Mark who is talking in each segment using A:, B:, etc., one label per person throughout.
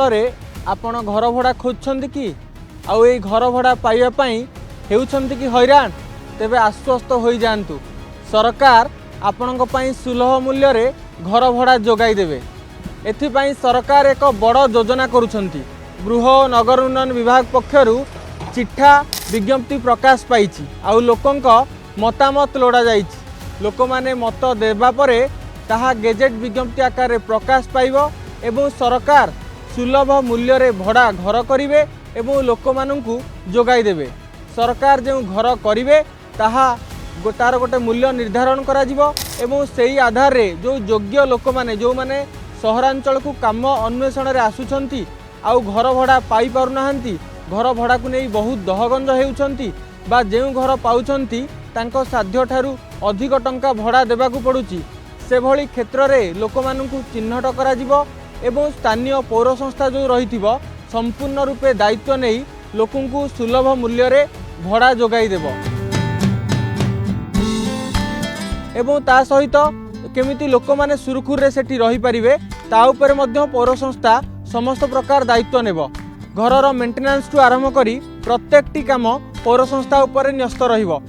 A: सहरांचल आपण घर भड़ा खोजुंट कि आउ ये घर भड़ा पाइबापी होउछंती कि हैरान तेबे आश्वस्त हो जातु सरकार आपण सुलभ मूल्य रे घर भड़ा जोगाई देवे। एथिपाई सरकार एक बड़ योजना करुछंती। गृह और नगर उन्नयन विभाग पक्षरु चिठा विज्ञप्ति प्रकाश पाई आउ लोकंक मतामत लोड़ा जाइछि। लोक माने मत देबा परे ताहा गेजेट विज्ञप्ति आकार रे प्रकाश पाइबो एवं सरकार सुलभ मूल्य रे भड़ा घर करिवे एवं लोक माननकु जोगाई देवे। सरकार जो घर करिवे ताहा तार गोटे मूल्य निर्धारण करा जिवो एवं सेही आधार रे जो योग्य लोक माने जो माने सहरांचल को काम अन्वेषण रे आसुछंती आउ घर भड़ा पाई पारुनाहांती, घर भड़ा को नहीं बहुत दहगंज हेउछंती बा जेउ घर पाउछंती तांको साध्य ठारू अधिक टंका भड़ा देबाकू पड़ुची, से भली क्षेत्र रे लोक माननकु चिन्हट करा जिवो एवं स्थानीय पौर संस्था जो रहिथिबो संपूर्ण रूपे दायित्व नहीं लोकंकु सुलभ मूल्य रे भड़ा जोगाई देबो एवं ता सहित केमिति लोक माने सुरखुर रे सेठी रही परिवे ता उपरे मध्य पौर संस्था समस्त प्रकार दायित्व नेबो। घरर मेंटेनेंस टू आरंभ करी प्रत्येकटी काम पौर संस्था उपरे न्यस्त रहिबो।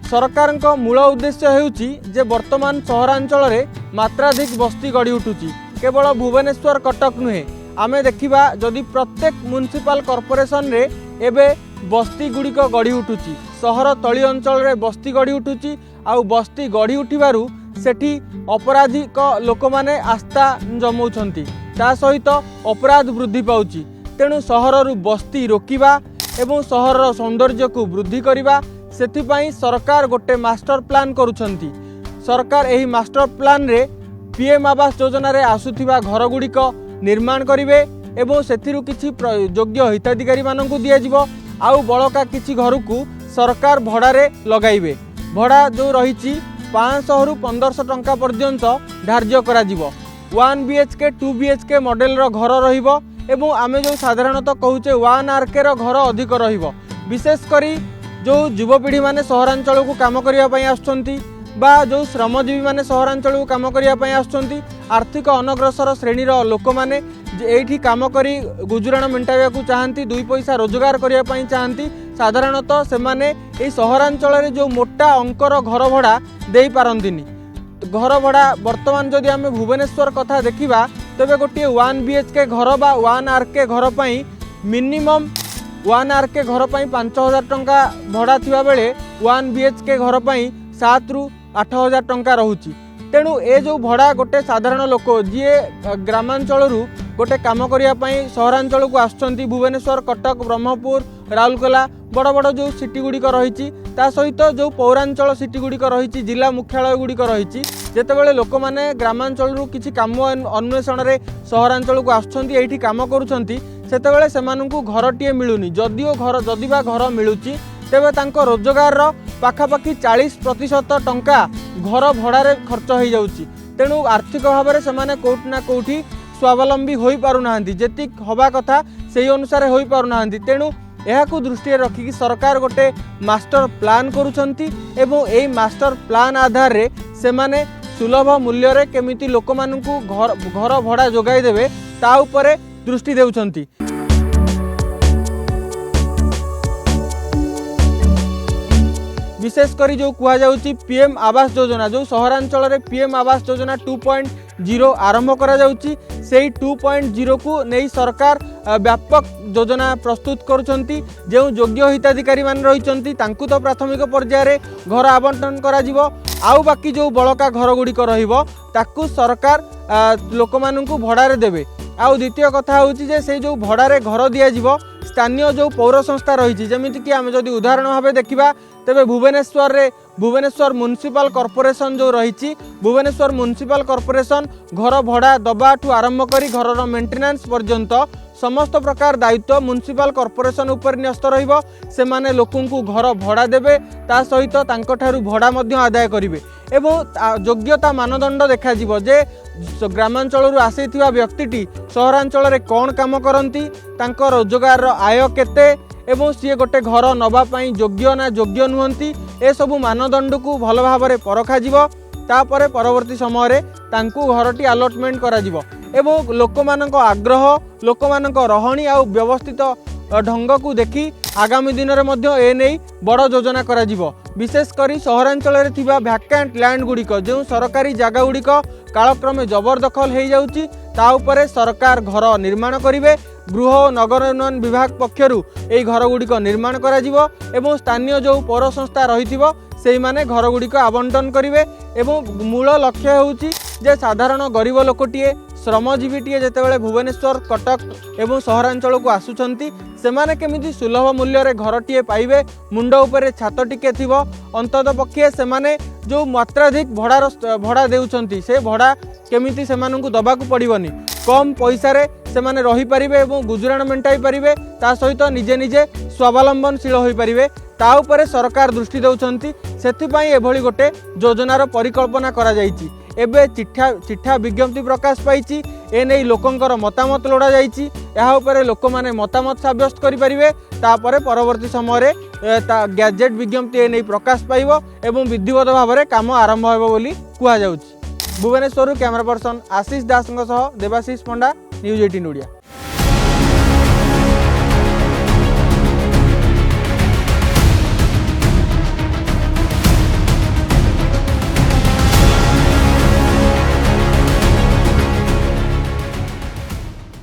A: सरकारक मूल उद्देश्य हेउची जे वर्तमान सहरांचल रे मात्राधिक बस्ती गढ़ी उठुची। केवल भुवनेश्वर कटक नुहे आमे देखिबा जदि प्रत्येक म्युनिसिपल कॉर्पोरेशन रे एबे बस्ती गुड़िक गढ़ी उठुची। सहर तली अंचल रे बस्ती गढ़ी उठुची आउ बस्ती गढ़ी उठिबारु सेठी अपराधिक लोक माने आस्था जमाउछंती ता सहित अपराध वृद्धि पाउची। तेणु सहररु बस्ती रोकिबा एवं सहरर सौंदर्य को वृद्धि करिबा सेथिपाई सरकार गोटे मास्टर प्लान करुछंती। सरकार एही मास्टर प्लान रे पीएम आवास योजना रे आसुथिबा घर गुड़िक निर्माण करिवे एवं सेथिरु किछि योग्य हिताधिकारी माननकु दिया जिवो आउ बळका किछि घर को सरकार भड़ा रे लगाइबे। भड़ा जो रही 500 रु 1500 टंका पर्यंत धार्य करा जिवो। 1 BHK 2 BHK मॉडल रो घर रहिबो एवं आमे जो साधारणतः कहूचे 1 RK रो घर अधिक रहिबो। विशेष करी जो युवपीढ़ी माने सहरांचल को काम करिया पई आछंती बा जो श्रमजीवी माने सहरांचल को काम करिया पई आछंती आर्थिक अनग्रसर श्रेणी रो लोक माने एठी काम करी गुजराण मेंटाइया को चाहती, 2 पैसा रोजगार करिया पई चाहती। साधारणतः से माने ए सहरांचल रे जो मोटा अंकर घर भड़ा देई पारंतिनी। घर भड़ा वर्तमान जदि आमे भुवनेश्वर कथा देखिबा तबे गोटे 1 BHK घर बा 1 RK घर पई मिनिमम 1 RK घर पई 5000 टंका भड़ा थिबा बेले 1 BHK घर पई 7 रु 8000 टंका रहुची। तेणु ए जो भड़ा गोटे साधारण लोक जी ग्रामांचल गोटे काम करिया पई सहरांचल को आसुचंती भुवनेश्वर कटक ब्रह्मपुर राउरकेला बड़ बड़ जो सिटी गुड़िक रही सहित जो पौरांचल सिटी गुड़िक रही जिला मुख्यालय गुड़िक रही जेतेबेले लोक माने ग्रामांचल किछि काम अन्वेषण रे सहरांचल को आसुचंती एठी काम करूचंती सेतेबेले सेमानंकु घरटिए मिलुनी। जदिओ घर जदिबा घर मिलुची तेबे तांको रोजगार पाखापाखि 40% टंका घर भड़ारे खर्च हो जाउची। तेणु आर्थिक भाव में सेमाने कोउठी ना कोउठी स्वावलंबी होई पारुनाहांती, जेति हवा कथा सेही अनुसार होई पारुनाहांती। तेणु एहाकु दृष्टि रखिकी सरकार गोटे मास्टर प्लान करुछंती एवं एई मास्टर प्लान आधार रे सेमाने सुलभ मूल्य रे केमिति लोक माननकु घर भड़ा जोगाई देबे ता उपरे दृष्टि देउछंती। विशेष करी जो कुआ जाउची पीएम आवास योजना जो सहरांचल रे पीएम आवास योजना 2.0 आरंभ करा जाउची सेही 2.0 को नहीं सरकार व्यापक योजना प्रस्तुत करुछंती। जो योग्य हिताधिकारी मान रहिचंती तांकु तो प्राथमिक पर्याय रे घर आवंटन करा जिवो आउ बाकी जो बळका घर गुड़िक रहिबो ताकु सरकार लोक माननकु भड़ा रे देबे। आउ द्वितीय कथा होची जे से जो भड़ा रे घर दिया जिवो स्थानीय जो पौर संस्था रही जमीती कि आम जदि उदाहरण भाव देखा तेरे भुवनेश्वर म्युनिसिपल कॉर्पोरेशन जो रही भुवनेश्वर म्युनिसिपल कॉर्पोरेशन घर भड़ा दबाठू आरंभ कर घर मेंटेनेंस पर्यंत समस्त प्रकार दायित्व म्युनिसिपल कॉर्पोरेशन उपर न्यस्त रहिबो। से माने लोकंकु घर भड़ा देबे ता सहित तांको ठारू भड़ा मध्य आदाय करिवे एवं योग्यता मानदंड देखा जिवो जे ग्रामांचल आसीथिबा व्यक्तिटी सहरांचल रे कौन काम करंती तांको रोजगार आय केते एवं सी गोटे घर नबा पई योग्य ना योग्य नुहंती ए सबु मानदंड को भल भाव में परखा जिवो। तापरे परवर्ती समय रे तांकु घरटी अलॉटमेंट करा जिवो। एवं लोक मानक आग्रह लोक मानक रहणी आ व्यवस्थित ढंग को देखी आगामी दिन में एने बड़ योजना करा जिवो। विशेषकर सहरांचल भैकेंट लैंड गुड़िक जो सरकारी जगह गुड़िक कालक्रमे जबरदखल हो जाउची ता उपरे सरकार घर निर्माण करेंगे। गृह और नगर उन्नयन विभाग पक्षरु एई घर गुड़िक निर्माण करा जिवो एवं स्थानीय जो पौर संस्था रहिथिबो सेई माने घर गुड़िक आवंटन करेंगे। एवं मूल लक्ष्य होउची जे साधारण गरीब लोकटीए श्रमजीवीटीए जेतेबेले भुवनेश्वर कटक एवं सहरांचल को आसुचंती सेमाने केमिति सुलभ मूल्य रे घरटीए पाइबे, मुंड उपरे छात टिके थिबो, अंतत पक्षे सेमाने जो मात्राधिक भड़ा देउचंती से भड़ा केमिति सेमानंकु दबाकू पड़िबनी, कम पैसा रे सेमाने रही पारिबे एवं गुजराण मेंटाई पारिबे, ता सहित निजे निजे स्वावलंबनशील होई पारिबे ता उपरे सरकार दृष्टि देउचंती। सेथिपाई एभली गोटे योजनार परिकल्पना करा जायछि। एबे चिठा विज्ञप्ति प्रकाश पाई एने लोकंकर मतामत लोड़ा जाइछि। यहाँ उपरे लोक माने मतामत साब्यस्त करि परिबे तापरे परवर्ती समय गैजेट विज्ञप्ति एने प्रकाश पाइबो एवं विधिवत भाव में काम आरंभ हेबो बोली कुहा जाउछि। भुवनेश्वर कैमरा पर्सन आशीष दास सह देवाशीष पंडा, न्यूज 18 ओडिया।